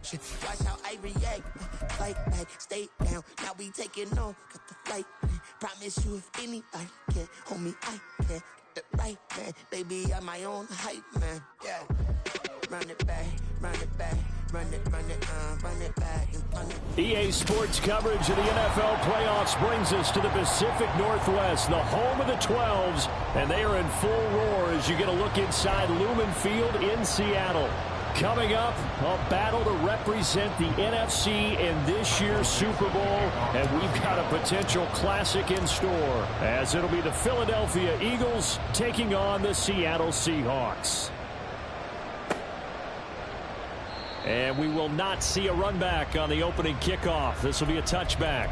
action. Watch how I react. Fight back, stay down. Now we taking off. Got the flight plan. Promise you if anybody can, homie, I can. Get the right man. Baby, I'm my own hype man. Yeah. Run it back, run it back. Run it back and run it. EA Sports coverage of the NFL playoffs brings us to the Pacific Northwest, the home of the 12s, and they are in full roar as you get a look inside Lumen Field in Seattle. Coming up, a battle to represent the NFC in this year's Super Bowl, and we've got a potential classic in store, as it'll be the Philadelphia Eagles taking on the Seattle Seahawks. And we will not see a run back on the opening kickoff. This will be a touchback.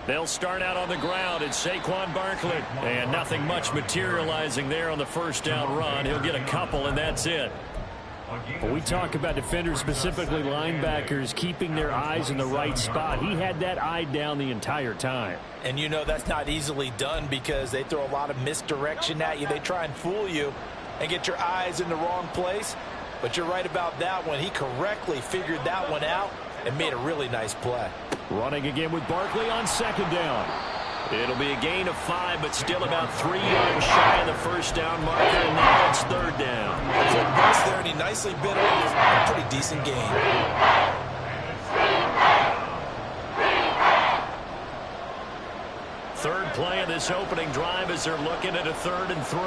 They'll start out on the ground. It's Saquon Barkley. And nothing much materializing there on the first down run. He'll get a couple, and that's it. When we talk about defenders, specifically linebackers, keeping their eyes in the right spot, he had that eye down the entire time. And you know that's not easily done because they throw a lot of misdirection at you. They try and fool you and get your eyes in the wrong place. But you're right about that one. He correctly figured that one out and made a really nice play. Running again with Barkley on second down. It'll be a gain of 5, but still about 3 yards shy of the first down marker, and now it's third down. So nice there, and he nicely bit off a pretty decent gain. Third play of this opening drive as they're looking at a 3rd and 3.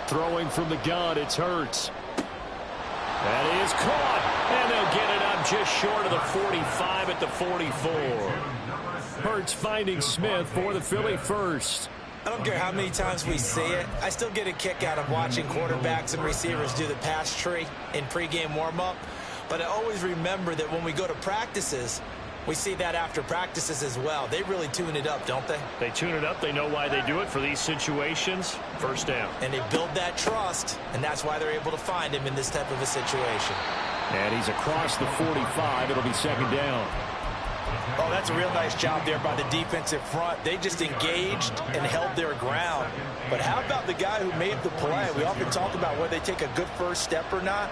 Throwing from the gun, it's Hurts. That is caught, and they'll get it up just short of the 45 at the 44. Hurts finding Smith for the Philly first. I don't care how many times we see it. I still get a kick out of watching quarterbacks and receivers do the pass tree in pregame warm-up. But I always remember that when we go to practices, we see that after practices as well. They really tune it up, don't they? They tune it up. They know why they do it for these situations. First down. And they build that trust, and that's why they're able to find him in this type of a situation. And he's across the 45. It'll be second down. Oh, that's a real nice job there by the defensive front. They just engaged and held their ground. But how about the guy who made the play? We often talk about whether they take a good first step or not.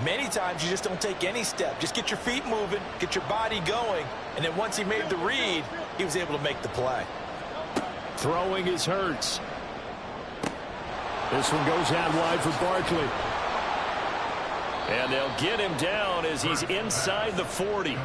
Many times you just don't take any step. Just get your feet moving, get your body going, and then once he made the read, he was able to make the play. Throwing is Hurts. This one goes out wide for Barkley. And they'll get him down as he's inside the 40.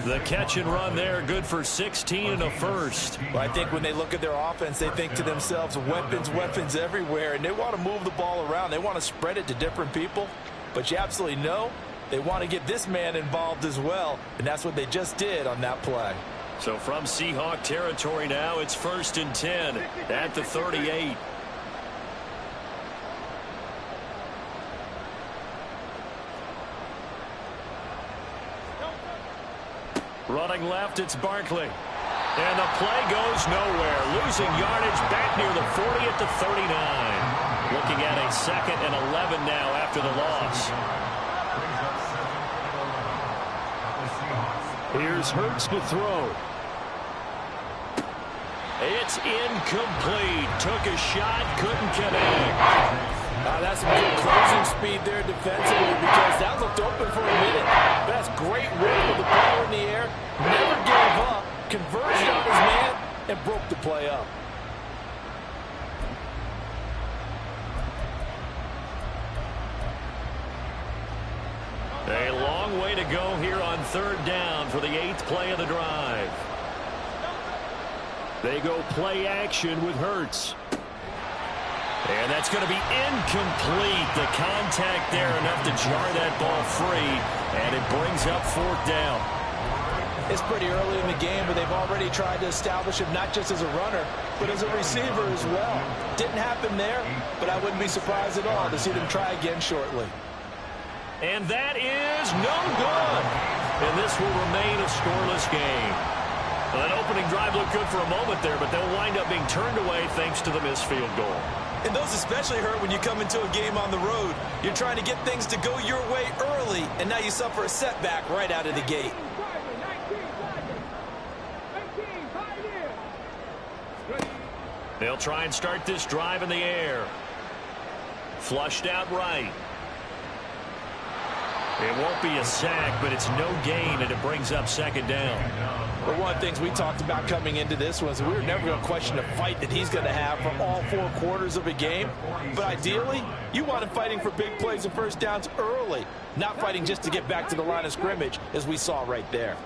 The catch and run there, good for 16 and a first. Well, I think when they look at their offense, they think to themselves, weapons, weapons everywhere, and they want to move the ball around. They want to spread it to different people. But you absolutely know they want to get this man involved as well, and that's what they just did on that play. So from Seahawk territory now, it's 1st and 10 at the 38. Running left, it's Barkley. And the play goes nowhere. Losing yardage back near the 40 at the 39. Looking at a 2nd and 11 now after the loss. Here's Hurts to throw. It's incomplete. Took a shot, couldn't connect. That's some good closing speed there defensively because that looked open for a minute. That's great work with the ball in the air. Never gave up. Converged on his man and broke the play up. A long way to go here on 3rd down for the 8th play of the drive. They go play action with Hurts. And that's going to be incomplete. The contact there enough to jar that ball free. And it brings up 4th down. It's pretty early in the game, but they've already tried to establish him not just as a runner, but as a receiver as well. Didn't happen there, but I wouldn't be surprised at all to see them try again shortly. And that is no good. And this will remain a scoreless game. Well, that opening drive looked good for a moment there, but they'll wind up being turned away thanks to the missed field goal. And those especially hurt when you come into a game on the road. You're trying to get things to go your way early, and now you suffer a setback right out of the gate. They'll try and start this drive in the air. Flushed out right. It won't be a sack, but it's no gain, and it brings up second down. But one of the things we talked about coming into this was we were never going to question the fight that he's going to have for all 4 quarters of a game. But ideally, you want him fighting for big plays and first downs early, not fighting just to get back to the line of scrimmage, as we saw right there.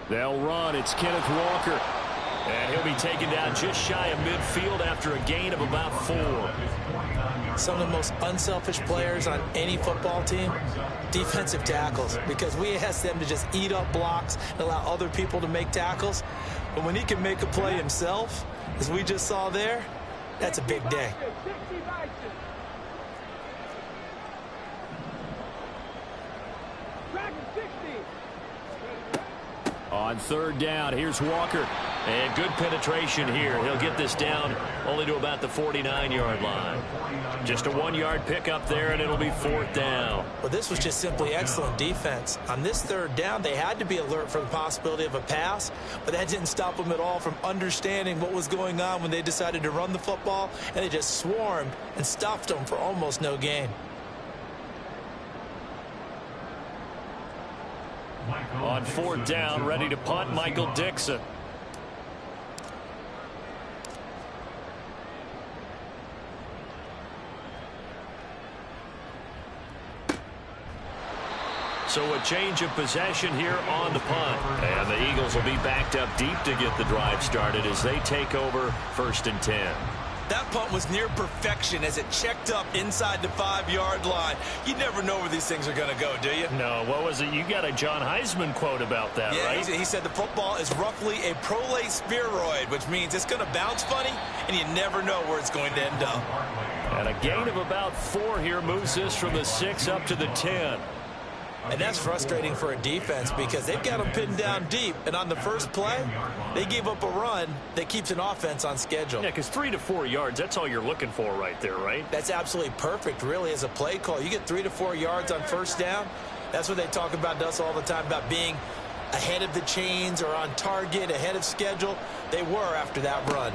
They'll run. It's Kenneth Walker. And he'll be taken down just shy of midfield after a gain of about 4. Some of the most unselfish players on any football team, defensive tackles, because we ask them to just eat up blocks and allow other people to make tackles. But when he can make a play himself, as we just saw there, that's a big day. On third down, here's Walker. And good penetration here. He'll get this down only to about the 49-yard line. Just a 1-yard pickup there, and it'll be 4th down. Well, this was just simply excellent defense. On this third down, they had to be alert for the possibility of a pass, but that didn't stop them at all from understanding what was going on when they decided to run the football, and they just swarmed and stuffed them for almost no gain. On 4th down, ready to punt, Michael Dixon. So a change of possession here on the punt. And the Eagles will be backed up deep to get the drive started as they take over 1st and 10. That punt was near perfection as it checked up inside the 5-yard line. You never know where these things are going to go, do you? No, what was it? You got a John Heisman quote about that, yeah, right? He said the football is roughly a prolate spheroid, which means it's going to bounce funny, and you never know where it's going to end up. And a gain of about 4 here moves this from the 6 up to the 10. And that's frustrating for a defense because they've got them pinned down deep. And on the first play, they gave up a run that keeps an offense on schedule. Yeah, because 3 to 4 yards, that's all you're looking for right there, right? That's absolutely perfect, really, as a play call. You get 3 to 4 yards on first down. That's what they talk about to us all the time, about being ahead of the chains or on target, ahead of schedule. They were after that run.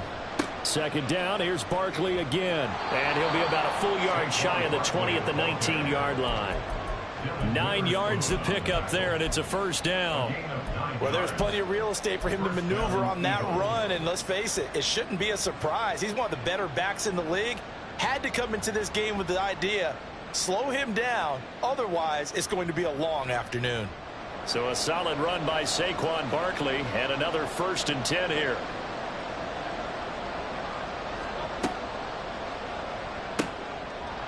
2nd down, here's Barkley again. And he'll be about a full yard shy of the 20 at the 19-yard line. 9 yards to pick up there, and it's a 1st down. Well, there's plenty of real estate for him to maneuver on that run, and let's face it, it shouldn't be a surprise. He's one of the better backs in the league. Had to come into this game with the idea, slow him down, otherwise it's going to be a long afternoon. So a solid run by Saquon Barkley, and another 1st and 10 here.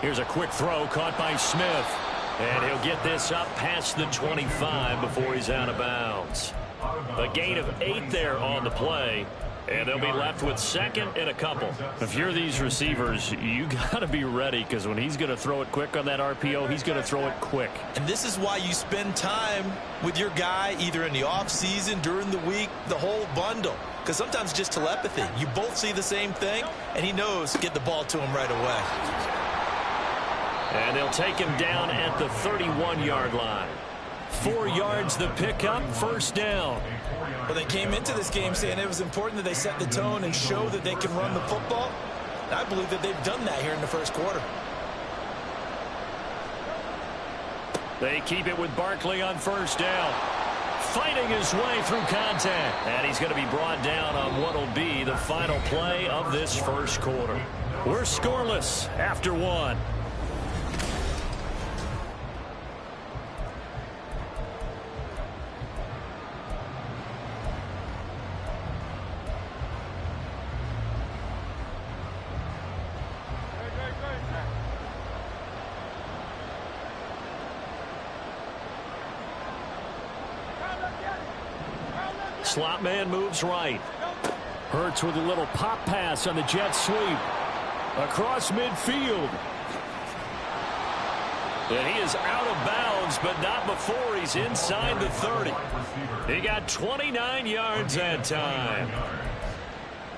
Here's a quick throw caught by Smith. And he'll get this up past the 25 before he's out of bounds. A gain of 8 there on the play. And they'll be left with 2nd and a couple. If you're these receivers, you got to be ready, because when he's going to throw it quick on that RPO, he's going to throw it quick. And this is why you spend time with your guy either in the offseason, during the week, the whole bundle. Because sometimes it's just telepathy. You both see the same thing, and he knows get the ball to him right away. And they'll take him down at the 31-yard line. 4 yards the pickup, 1st down. Well, they came into this game saying it was important that they set the tone and show that they can run the football. And I believe that they've done that here in the 1st quarter. They keep it with Barkley on 1st down. Fighting his way through contact. And he's going to be brought down on what will be the final play of this 1st quarter. We're scoreless after 1. Slot man moves right. Hurts with a little pop pass on the jet sweep. Across midfield. And he is out of bounds, but not before he's inside the 30. He got 29 yards that time.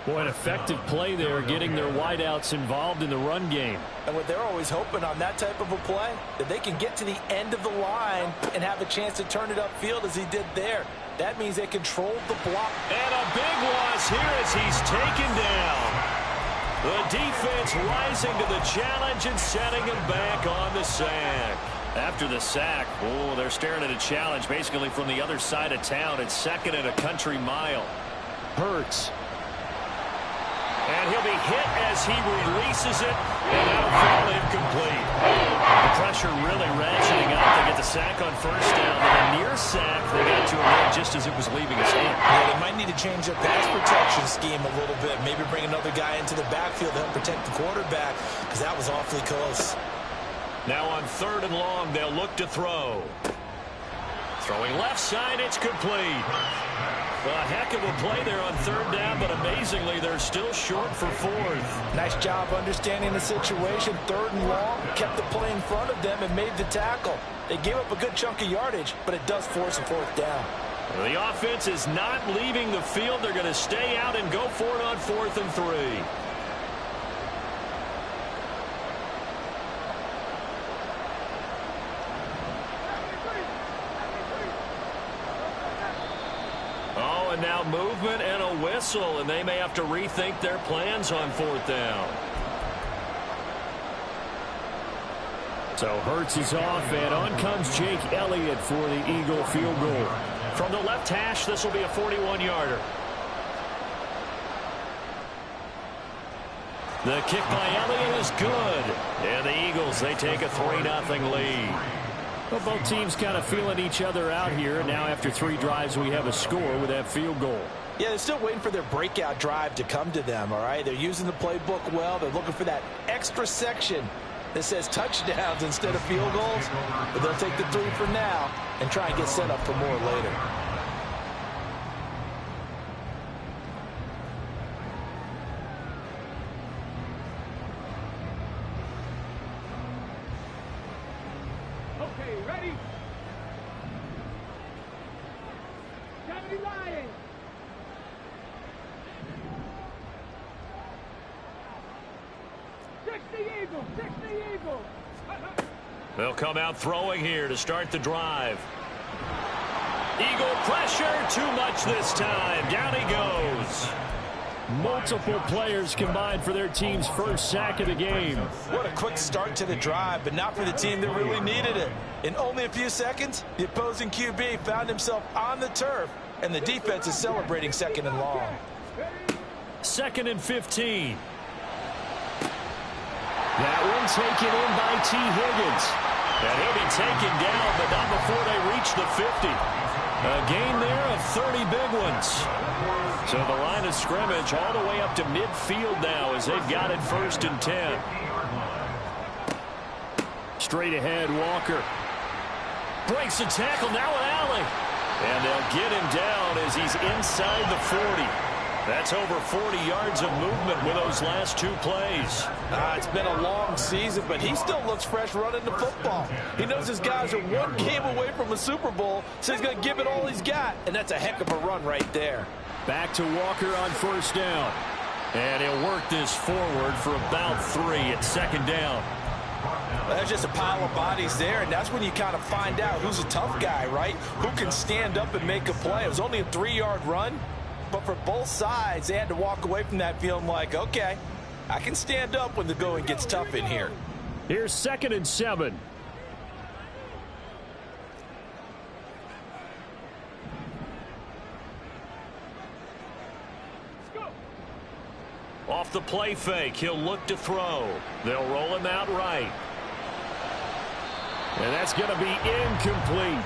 Boy, an effective play there, getting their wideouts involved in the run game. And what they're always hoping on that type of a play, that they can get to the end of the line and have a chance to turn it upfield as he did there. That means they controlled the block. And a big loss here as he's taken down. The defense rising to the challenge and setting him back on the sack. After the sack, oh, they're staring at a challenge basically from the other side of town. It's second and a country mile. Hurts. And he'll be hit as he releases it, and that'll fall incomplete. The pressure really ratcheting up. They get the sack on first down, and a near sack they got to him just as it was leaving his hand. Yeah, they might need to change their pass protection scheme a little bit. Maybe bring another guy into the backfield to help protect the quarterback, because that was awfully close. Now on 3rd and long, they'll look to throw. Throwing left side, it's complete. A heck of a play there on 3rd down, but amazingly, they're still short for 4th. Nice job understanding the situation. 3rd and long, kept the play in front of them and made the tackle. They gave up a good chunk of yardage, but it does force a 4th down. The offense is not leaving the field. They're going to stay out and go for it on 4th and 3. And now movement and a whistle, and they may have to rethink their plans on 4th down. So Hurts is off, and on comes Jake Elliott for the Eagle field goal. From the left hash, this will be a 41-yarder. The kick by Elliott is good. And the Eagles, they take a 3-0 lead. Well, both teams kind of feeling each other out here. Now after 3 drives, we have a score with that field goal. Yeah, they're still waiting for their breakout drive to come to them, all right? They're using the playbook well. They're looking for that extra section that says touchdowns instead of field goals. But they'll take the 3 for now and try and get set up for more later. They'll come out throwing here to start the drive. Eagle pressure, too much this time. Down he goes. Multiple players combined for their team's first sack of the game. What a quick start to the drive, but not for the team that really needed it. In only a few seconds, the opposing QB found himself on the turf, and the defense is celebrating 2nd and long. 2nd and 15. That one taken in by T. Higgins. And he'll be taken down, but not before they reach the 50. A gain there of 30 big ones. So the line of scrimmage all the way up to midfield now as they've got it 1st and 10. Straight ahead, Walker. Breaks the tackle, now an alley. And they'll get him down as he's inside the 40. That's over 40 yards of movement with those last 2 plays. It's been a long season, but he still looks fresh running the football. He knows his guys are 1 game away from a Super Bowl, so he's going to give it all he's got, and that's a heck of a run right there. Back to Walker on 1st down. And he'll work this forward for about 3 at 2nd down. Well, there's just a pile of bodies there, and that's when you kind of find out who's a tough guy, right? Who can stand up and make a play. It was only a 3-yard run. But for both sides, they had to walk away from that feeling like, okay, I can stand up when the going gets tough in here. Here's 2nd and 7. Off the play fake, he'll look to throw. They'll roll him out right. And that's going to be incomplete.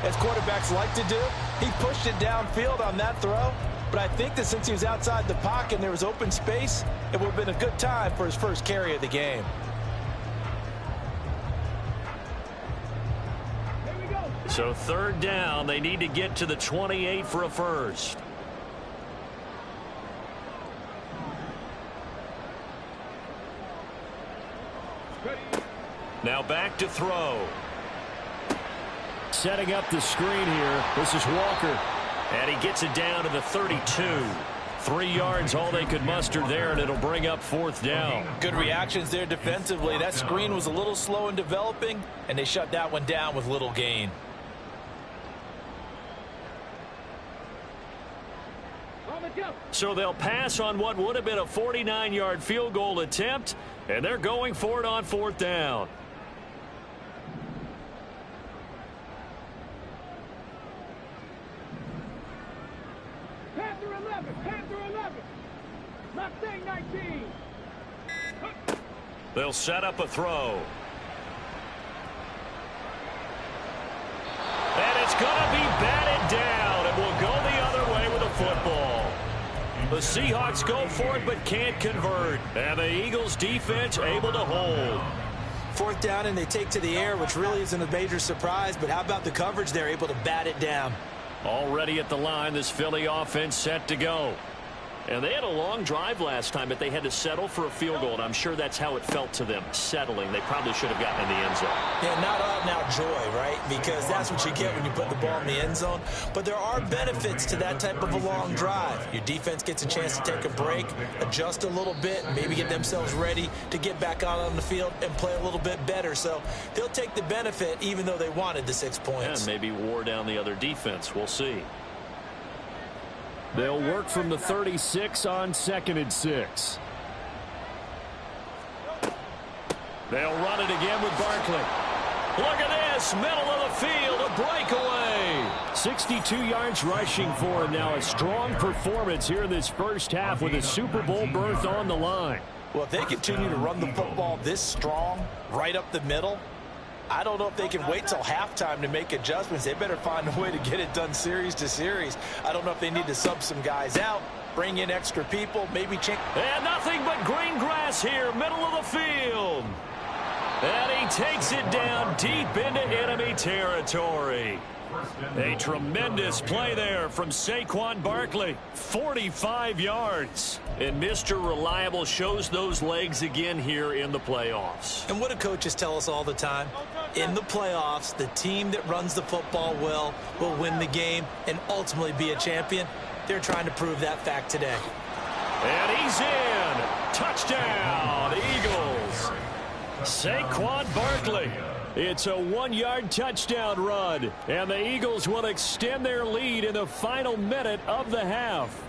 As quarterbacks like to do, he pushed it downfield on that throw. But I think that since he was outside the pocket and there was open space, it would have been a good time for his first carry of the game. So third down, they need to get to the 28 for a first. Now back to throw. Setting up the screen here. This is Walker. And he gets it down to the 32. 3 yards, all they could muster there, and it'll bring up fourth down. Good reactions there defensively. That screen was a little slow in developing, and they shut that one down with little gain. So they'll pass on what would have been a 49-yard field goal attempt, and they're going for it on fourth down. Panther 11, Panther 11. Mustang 19. They'll set up a throw. And it's going to be batted down, and will go the other way with a football. The Seahawks go for it but can't convert. And the Eagles defense able to hold. Fourth down, and they take to the air, which really isn't a major surprise. But how about the coverage? They're able to bat it down. Already at the line, this Philly offense set to go. And they had a long drive last time, but they had to settle for a field goal, and I'm sure that's how it felt to them, settling. They probably should have gotten in the end zone. Yeah, not out-and-out joy, right? Because that's what you get when you put the ball in the end zone. But there are benefits to that type of a long drive. Your defense gets a chance to take a break, adjust a little bit, and maybe get themselves ready to get back out on the field and play a little bit better. So they'll take the benefit even though they wanted the 6 points. And maybe wore down the other defense. We'll see. They'll work from the 36 on 2nd and 6. They'll run it again with Barkley. Look at this, middle of the field, a breakaway. 62 yards rushing for him now. A strong performance here in this first half with a Super Bowl berth on the line. Well, if they continue to run the football this strong, right up the middle, I don't know if they can wait till halftime to make adjustments. They better find a way to get it done series to series. I don't know if they need to sub some guys out, bring in extra people, maybe change. And nothing but green grass here, middle of the field. And he takes it down deep into enemy territory. A tremendous play there from Saquon Barkley. 45 yards. And Mr. Reliable shows those legs again here in the playoffs. And what do coaches tell us all the time? In the playoffs, the team that runs the football well will win the game and ultimately be a champion. They're trying to prove that fact today. And he's in. Touchdown, Eagles. Saquon Barkley. It's a 1-yard touchdown run, and the Eagles will extend their lead in the final minute of the half.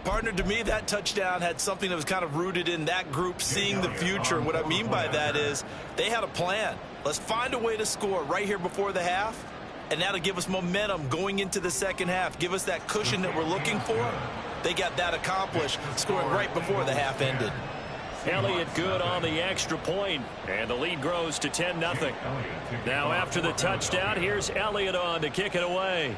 Partner, to me, that touchdown had something that was kind of rooted in that group seeing the future. What I mean by that is they had a plan. Let's find a way to score right here before the half, and that'll give us momentum going into the second half, give us that cushion that we're looking for. They got that accomplished, scoring right before the half ended. Elliott good on the extra point, and the lead grows to 10-0. Now after the touchdown, here's Elliott on to kick it away.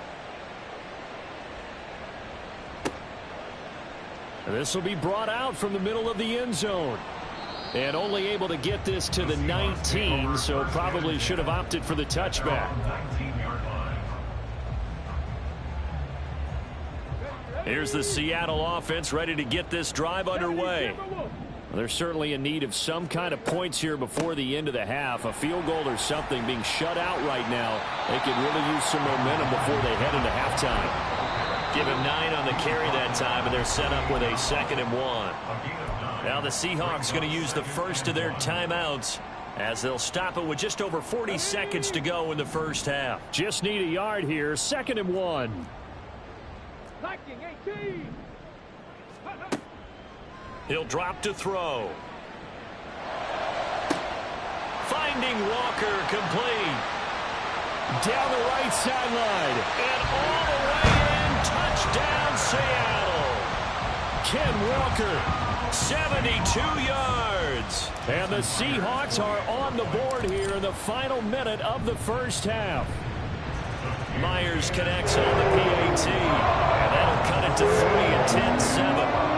This will be brought out from the middle of the end zone. And only able to get this to the 19, so probably should have opted for the touchback. Here's the Seattle offense ready to get this drive underway. They're certainly in need of some kind of points here before the end of the half. A field goal or something being shut out right now. They could really use some momentum before they head into halftime. Give him 9 on the carry that time, and they're set up with a 2nd and 1. Now the Seahawks going to use the first of their timeouts as they'll stop it with just over 40 seconds to go in the first half. Just need a yard here. 2nd and 1. Viking 18. He'll drop to throw. Finding Walker complete. Down the right sideline. And all the way in. Touchdown, Seattle. Ken Walker, 72 yards. And the Seahawks are on the board here in the final minute of the first half. Myers connects on the PAT. And that'll cut it to 3 and 10-7.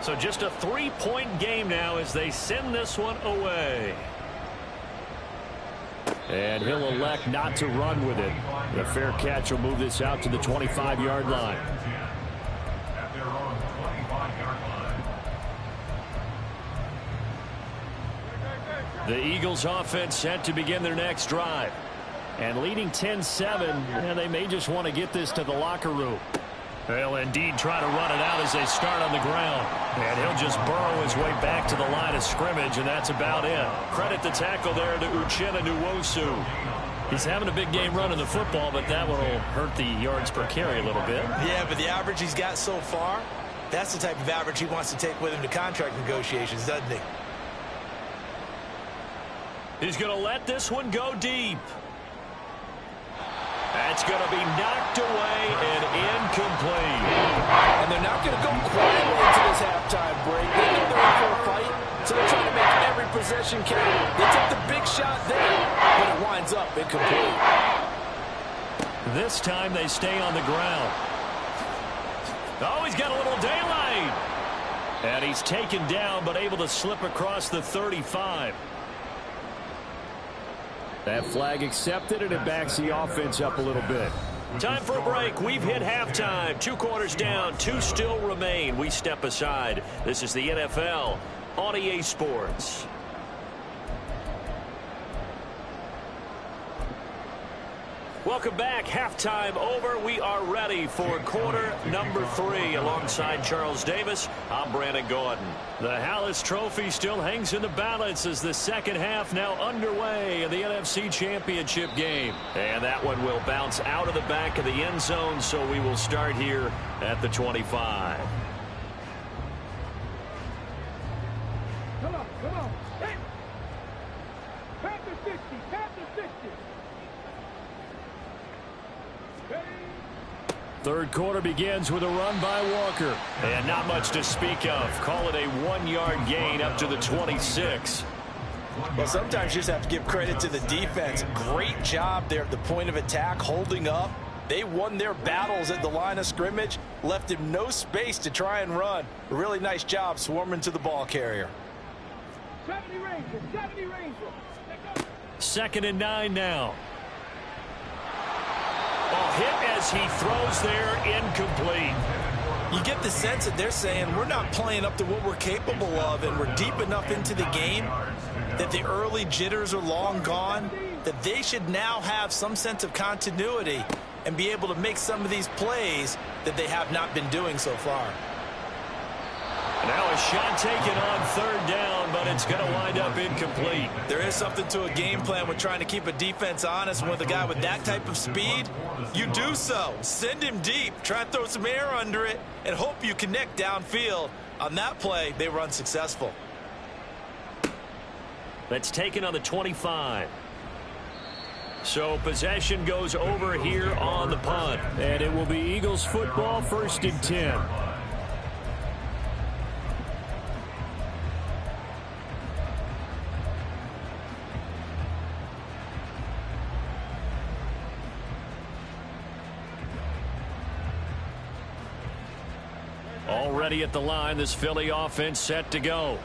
So just a 3-point game now as they send this one away. And he'll elect not to run with it. The fair catch will move this out to the 25-yard line. The Eagles offense set to begin their next drive. And leading 10-7, and they may just want to get this to the locker room. They'll indeed try to run it out as they start on the ground. And he'll just burrow his way back to the line of scrimmage, and that's about it. Credit the tackle there to Uchenna Nwosu. He's having a big game running the football, but that one will hurt the yards per carry a little bit. Yeah, but the average he's got so far, that's the type of average he wants to take with him to contract negotiations, doesn't he? He's going to let this one go deep. That's going to be knocked away and incomplete. And they're not going to go quietly into this halftime break. They know they're in for a fight, so they're trying to make every possession count. They took the big shot there, but it winds up incomplete. This time they stay on the ground. Oh, he's got a little daylight. And he's taken down, but able to slip across the 35. That flag accepted, and it backs the offense up a little bit. Time for a break. We've hit halftime. 2 quarters down, 2 still remain. We step aside. This is the NFL on EA Sports. Welcome back. Halftime over. We are ready for quarter number 3. Alongside Charles Davis, I'm Brandon Gordon. The Hallis Trophy still hangs in the balance as the second half now underway in the NFC Championship game. And that one will bounce out of the back of the end zone, so we will start here at the 25. Come on, come on. Hey. Past the 60, past the 60. Third quarter begins with a run by Walker. And not much to speak of. Call it a 1-yard gain up to the 26. Well, sometimes you just have to give credit to the defense. Great job there at the point of attack, holding up. They won their battles at the line of scrimmage, left him no space to try and run. A really nice job swarming to the ball carrier. 70 Ranger, 70 Ranger. 2nd and 9 now. Hit as he throws there, incomplete. You get the sense that they're saying we're not playing up to what we're capable of, and we're deep enough into the game that the early jitters are long gone, that they should now have some sense of continuity and be able to make some of these plays that they have not been doing so far. Now a shot taken on 3rd down, but it's going to wind up incomplete. There is something to a game plan with trying to keep a defense honest. And with a guy with that type of speed, you do so. Send him deep, try and throw some air under it, and hope you connect downfield. On that play, they were unsuccessful. That's taken on the 25. So possession goes over here on the punt. And it will be Eagles football, 1st and 10. Already at the line, this Philly offense set to go.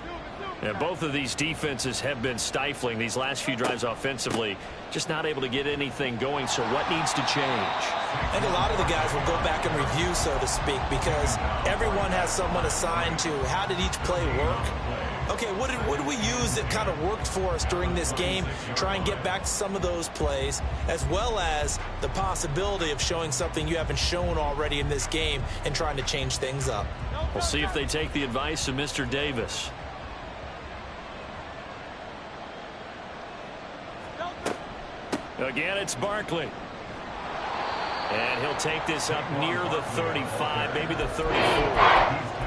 And both of these defenses have been stifling these last few drives offensively. Just not able to get anything going, so what needs to change? I think a lot of the guys will go back and review, so to speak, because everyone has someone assigned to how did each play work. Okay, what did we use that kind of worked for us during this game? Try and get back to some of those plays, as well as the possibility of showing something you haven't shown already in this game and trying to change things up. We'll see if they take the advice of Mr. Davis. Again, it's Barkley. And he'll take this up near the 35, maybe the 34.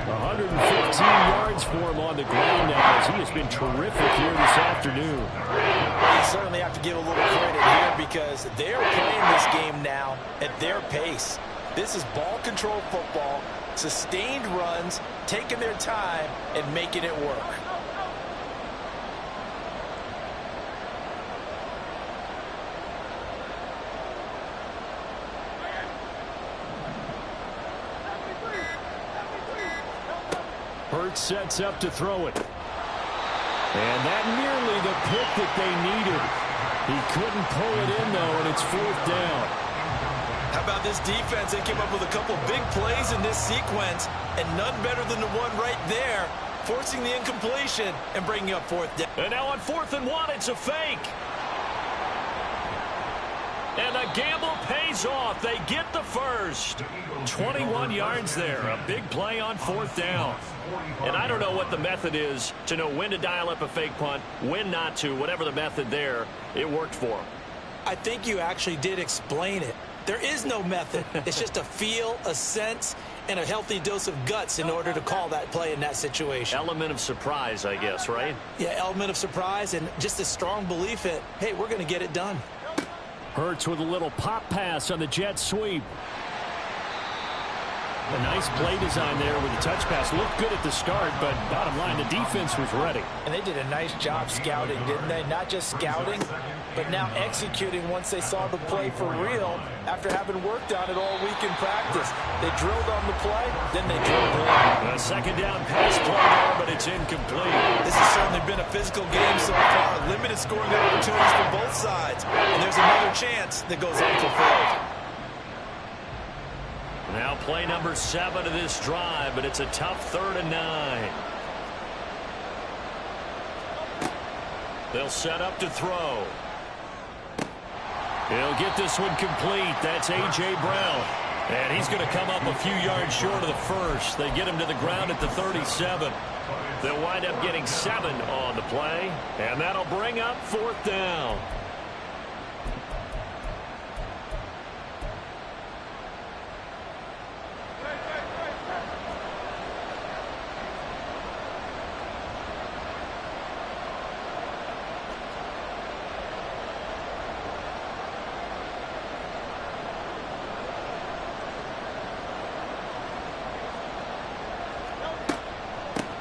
115 yards for him on the ground now, as he has been terrific here this afternoon. You certainly have to give a little credit here because they're playing this game now at their pace. This is ball control football, sustained runs, taking their time and making it work. Hurts sets up to throw it. And that nearly the pick that they needed. He couldn't pull it in, though, and it's 4th down. How about this defense? They came up with a couple big plays in this sequence, and none better than the one right there, forcing the incompletion and bringing up 4th down. And now on 4th and 1, it's a fake. And the gamble pays off. They get the first. 21 yards there. A big play on 4th down. And I don't know what the method is to know when to dial up a fake punt, when not to. Whatever the method there, it worked for him. I think you actually did explain it. There is no method. It's just a feel, a sense, and a healthy dose of guts in order to call that play in that situation. Element of surprise, I guess, right? Yeah, element of surprise and just a strong belief that, hey, we're going to get it done. Hurts with a little pop pass on the jet sweep. A nice play design there with the touch pass. Looked good at the start, but bottom line, the defense was ready. And they did a nice job scouting, didn't they? Not just scouting, but now executing once they saw the play for real after having worked on it all week in practice. They drilled on the play, then they drilled in. A 2nd down pass play there, but it's incomplete. This has certainly been a physical game so far. Limited scoring opportunities for both sides. And there's another chance that goes unfulfilled. Now play number 7 of this drive, but it's a tough 3rd and 9. They'll set up to throw. He'll get this one complete. That's A.J. Brown. And he's going to come up a few yards short of the first. They get him to the ground at the 37. They'll wind up getting 7 on the play, and that'll bring up 4th down.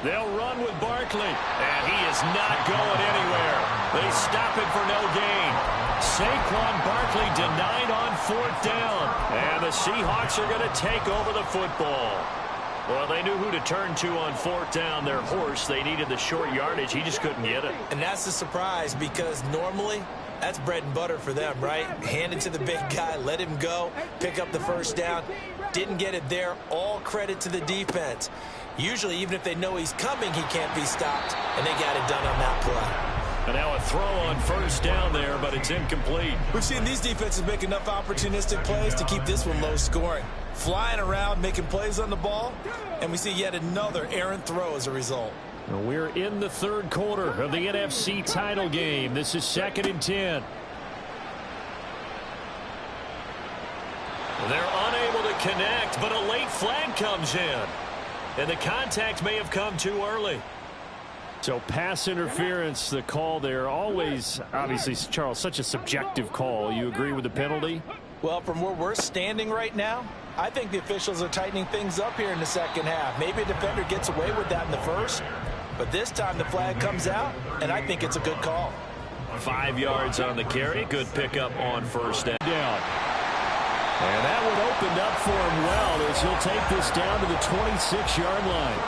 They'll run with Barkley, and he is not going anywhere. They stop it for no gain. Saquon Barkley denied on 4th down, and the Seahawks are going to take over the football. Well, they knew who to turn to on 4th down. Their horse, they needed the short yardage. He just couldn't get it. And that's the surprise, because normally that's bread and butter for them, right? Hand it to the big guy, let him go, pick up the first down. Didn't get it there. All credit to the defense. Usually, even if they know he's coming, he can't be stopped, and they got it done on that play. And now a throw on 1st down there, but it's incomplete. We've seen these defenses make enough opportunistic plays to keep this one low scoring. Flying around, making plays on the ball, and we see yet another errant throw as a result. We're in the 3rd quarter of the NFC title game. This is 2nd and 10. They're unable to connect, but a late flag comes in. And the contact may have come too early. So pass interference, the call there. Always, obviously, Charles, such a subjective call. You agree with the penalty? Well, from where we're standing right now, I think the officials are tightening things up here in the 2nd half. Maybe a defender gets away with that in the first, but this time the flag comes out, and I think it's a good call. 5 yards on the carry. Good pickup on 1st down. And that one opened up for him well as he'll take this down to the 26-yard line.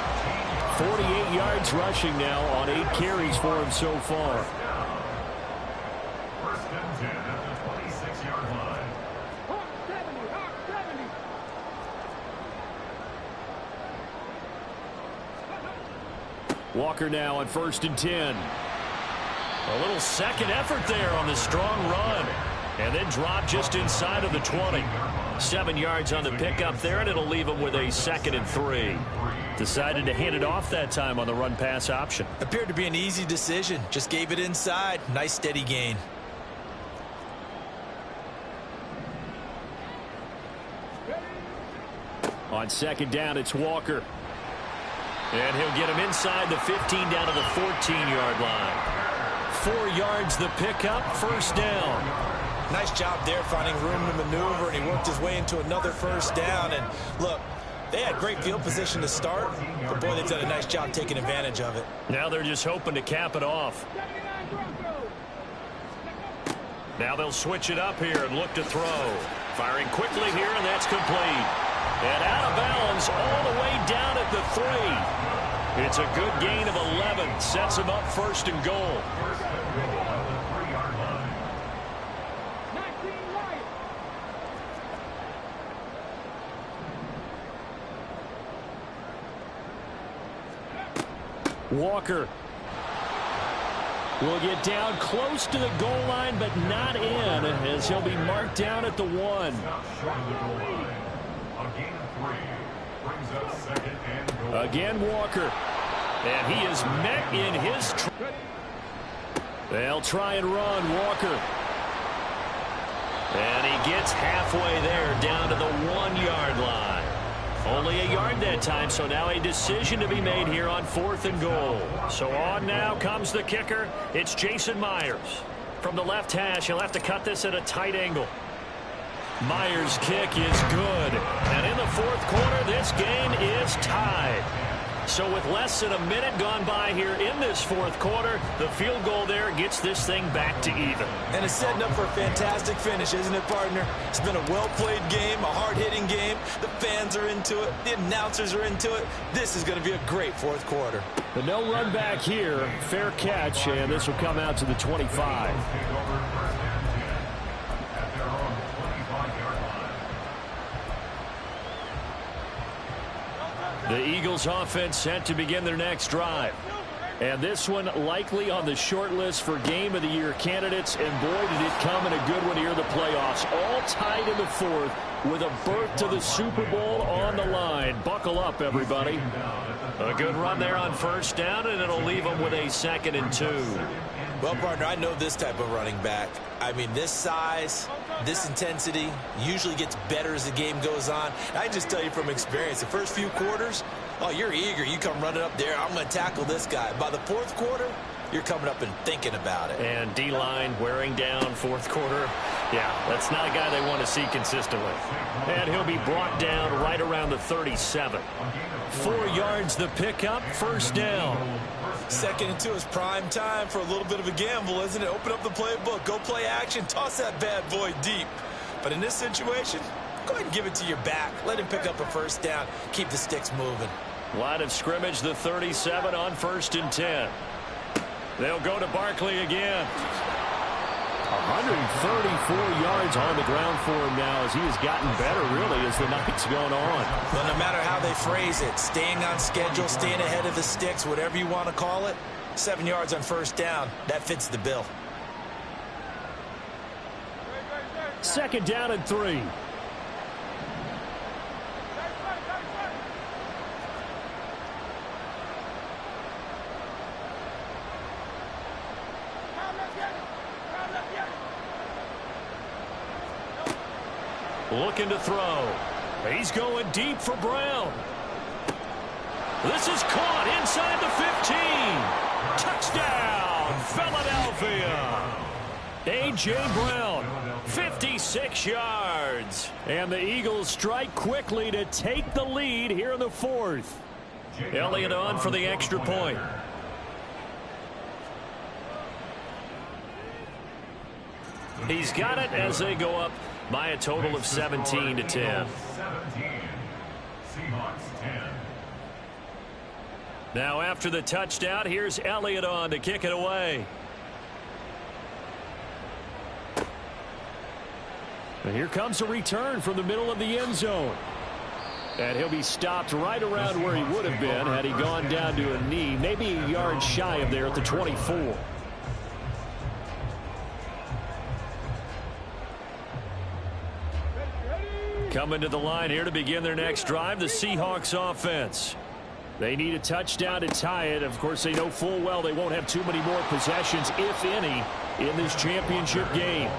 48 yards rushing now on 8 carries for him so far. 1st and 10 at the 26-yard line. Hawk 70, Hawk 70. Walker now on 1st and 10. A little second effort there on the strong run. And then drop just inside of the 20. 7 yards on the pickup there, and it'll leave him with a 2nd and 3. Decided to hand it off that time on the run-pass option. Appeared to be an easy decision. Just gave it inside. Nice steady gain. On 2nd down, it's Walker. And he'll get him inside the 15 down to the 14-yard line. 4 yards the pickup, 1st down. Nice job there finding room to maneuver, and he worked his way into another 1st down. And look, they had great field position to start, but boy, they've done a nice job taking advantage of it. Now they're just hoping to cap it off. Now they'll switch it up here and look to throw. Firing quickly here, and that's complete. And out of bounds all the way down at the 3. It's a good gain of 11. Sets him up 1st and goal. Walker will get down close to the goal line, but not in, as he'll be marked down at the 1. Short of the goal line. A gain of 3 brings up second and goal. Again, Walker. And he is met in his... They'll try and run, Walker. And he gets halfway there, down to the 1-yard line. Only a yard that time, so now a decision to be made here on 4th and goal. So on now comes the kicker. It's Jason Myles. From the left hash, he'll have to cut this at a tight angle. Myers' kick is good. And in the 4th quarter, this game is tied. So with less than a minute gone by here in this 4th quarter, the field goal there gets this thing back to even. And it's setting up for a fantastic finish, isn't it, partner? It's been a well-played game, a hard-hitting game. The fans are into it. The announcers are into it. This is going to be a great 4th quarter. The no run back here. Fair catch, and this will come out to the 25. The Eagles offense set to begin their next drive. And this one likely on the short list for Game of the Year candidates. And boy, did it come in a good one here in the playoffs. All tied in the 4th with a berth to the Super Bowl on the line. Buckle up, everybody. A good run there on 1st down, and it'll leave them with a 2nd and 2. Well, partner, I know this type of running back. I mean, this size, this intensity usually gets better as the game goes on. I just tell you from experience, the first few quarters, oh, you're eager. You come running up there. I'm going to tackle this guy. By the 4th quarter, you're coming up and thinking about it. And D-line wearing down 4th quarter. Yeah, that's not a guy they want to see consistently. And he'll be brought down right around the 37. 4 yards the pickup, 1st down. 2nd and 2 is prime time for a little bit of a gamble, isn't it? Open up the playbook, go play action, toss that bad boy deep. But in this situation, go ahead and give it to your back. Let him pick up a 1st down. Keep the sticks moving. Line of scrimmage, the 37 on 1st and 10. They'll go to Barkley again. 134 yards on the ground for him now as he has gotten better, really, as the night's gone on. But no matter how they phrase it, staying on schedule, staying ahead of the sticks, whatever you want to call it, 7 yards on 1st down, that fits the bill. 2nd down and 3. Looking to throw. He's going deep for Brown. This is caught inside the 15. Touchdown, Philadelphia. A.J. Brown, 56 yards. And the Eagles strike quickly to take the lead here in the 4th. Elliott on for the extra point. He's got it as they go up by a total of 17 to 10. 17. Seahawks 10. Now after the touchdown, here's Elliott on to kick it away. And here comes a return from the middle of the end zone. And he'll be stopped right around where he would have been had he gone down to a knee, maybe a yard shy of there at the 24. Coming to the line here to begin their next drive, the Seahawks offense. They need a touchdown to tie it. Of course, they know full well they won't have too many more possessions, if any, in this championship game.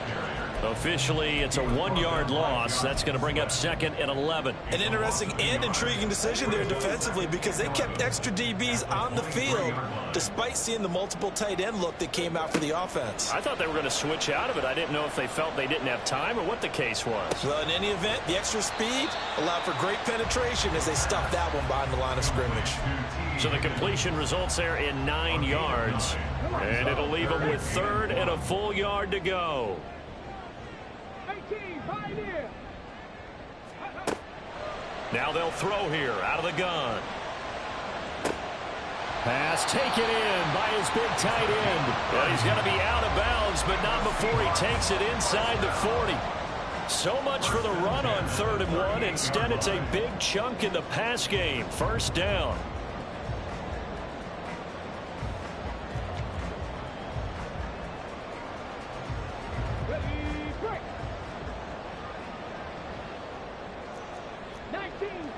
Officially, it's a 1-yard loss. That's going to bring up 2nd and 11. An interesting and intriguing decision there defensively because they kept extra DBs on the field despite seeing the multiple tight end look that came out for the offense. I thought they were going to switch out of it. I didn't know if they felt they didn't have time or what the case was. Well, in any event, the extra speed allowed for great penetration as they stuffed that one behind the line of scrimmage. So the completion results there in 9 yards. And it'll leave them with 3rd and a full yard to go. Now they'll throw here out of the gun. Pass taken in by his big tight end. Well, he's going to be out of bounds, but not before he takes it inside the 40. So much for the run on 3rd and 1. Instead, it's a big chunk in the pass game. 1st down.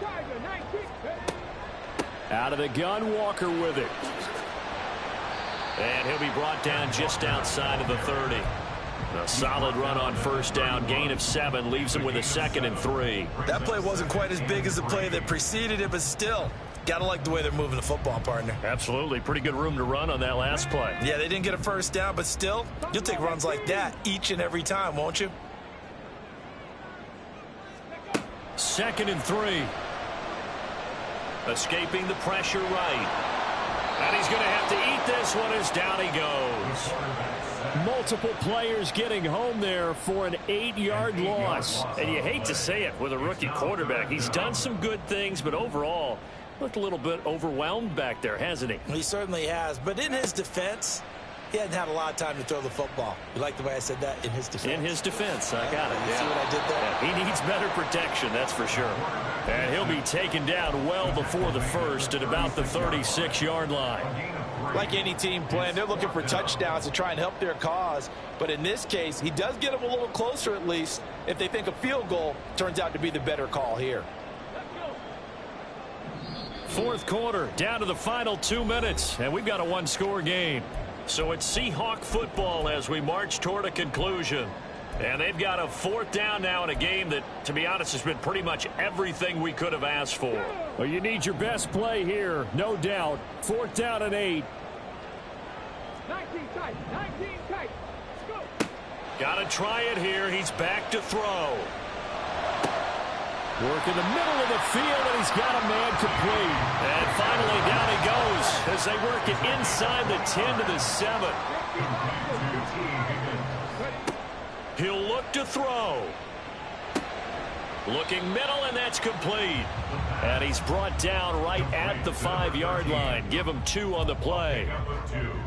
Tiger, 19. Out of the gun, Walker with it. And he'll be brought down just outside of the 30. A solid run on first down. Gain of 7 leaves him with a 2nd and 3. That play wasn't quite as big as the play that preceded it, but still, got to like the way they're moving the football, partner. Absolutely. Pretty good room to run on that last play. Yeah, they didn't get a first down, but still, you'll take runs like that each and every time, won't you? 2nd and 3. Escaping the pressure right. And he's going to have to eat this one as down he goes. Multiple players getting home there for an 8-yard loss. And you hate to say it with a rookie quarterback. He's done some good things, but overall, looked a little bit overwhelmed back there, hasn't he? He certainly has. But in his defense, he hadn't had a lot of time to throw the football. You like the way I said that? In his defense. In his defense. I got it. You see what I did there? Yeah, he needs better protection, that's for sure. And he'll be taken down well before the first at about the 36-yard line. Like any team playing, they're looking for touchdowns to try and help their cause. But in this case, he does get them a little closer at least if they think a field goal turns out to be the better call here. Fourth quarter, down to the final 2 minutes, and we've got a one-score game. So it's Seahawk football as we march toward a conclusion. And they've got a 4th down now in a game that, to be honest, has been pretty much everything we could have asked for. Well, you need your best play here, no doubt. 4th down and 8. 19 tight, 19 tight. Go. Got to try it here. He's back to throw. Work in the middle of the field, and he's got a man complete. And finally down he goes as they work it inside the 10 to the 7. He'll look to throw. Looking middle, and that's complete. And he's brought down right at the 5-yard line. Give him 2 on the play.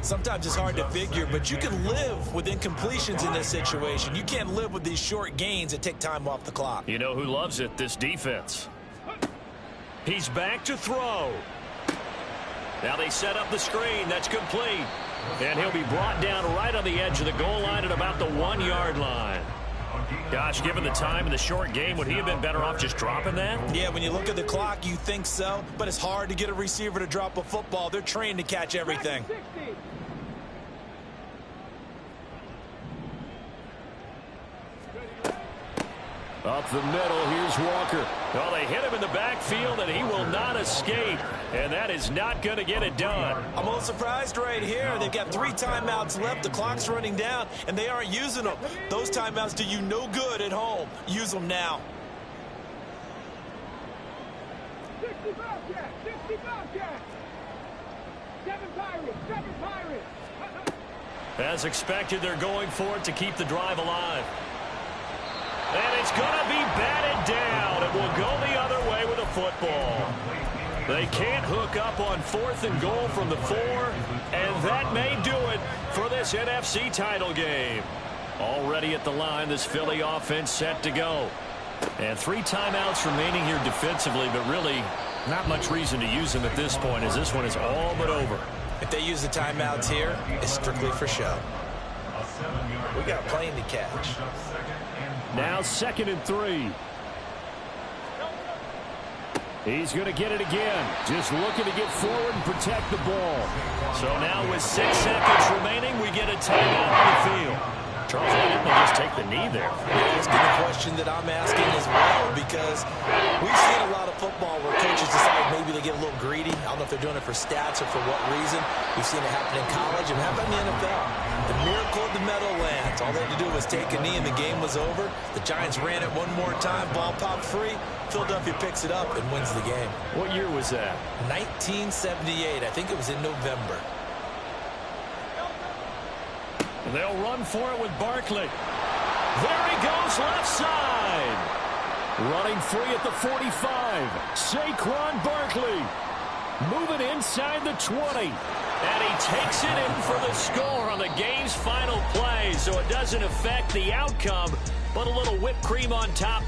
Sometimes it's hard to figure, but you can live with incompletions in this situation. You can't live with these short gains that take time off the clock. You know who loves it? This defense. He's back to throw. Now they set up the screen. That's complete. And he'll be brought down right on the edge of the goal line at about the 1-yard line. Gosh, given the time in the short game, would he have been better off just dropping that? Yeah, when you look at the clock, you think so. But it's hard to get a receiver to drop a football. They're trained to catch everything. 60. Up the middle, here's Walker. Well, they hit him in the backfield, and he will not escape. And that is not going to get it done. I'm a little surprised right here. They've got 3 timeouts left. The clock's running down, and they aren't using them. Those timeouts do you no good at home. Use them now. 60 Bobcat, 60 Bobcat. 7 Pirates, 7 Pirates. As expected, they're going for it to keep the drive alive. And it's going to be batted down. It will go the other way with a football. They can't hook up on 4th and goal from the 4, and that may do it for this NFC title game. Already at the line, this Philly offense set to go. And 3 timeouts remaining here defensively, but really not much reason to use them at this point, as this one is all but over. If they use the timeouts here, it's strictly for show. We got a plane to catch. Now 2nd and 3. He's going to get it again. Just looking to get forward and protect the ball. So now with 6 seconds remaining, we get a timeout on the field. Charles, why didn't they just take the knee there? You're asking the question that I'm asking as well, because we've seen a lot of football where coaches decide maybe they get a little greedy. I don't know if they're doing it for stats or for what reason. We've seen it happen in college and happen in the NFL. The miracle of the Meadowlands. All they had to do was take a knee and the game was over. The Giants ran it one more time. Ball popped free. Philadelphia picks it up and wins the game. What year was that? 1978. I think it was in November. They'll run for it with Barkley. There he goes, left side. Running free at the 45. Saquon Barkley. Moving inside the 20. And he takes it in for the score on the game's final play. So it doesn't affect the outcome, but a little whipped cream on top to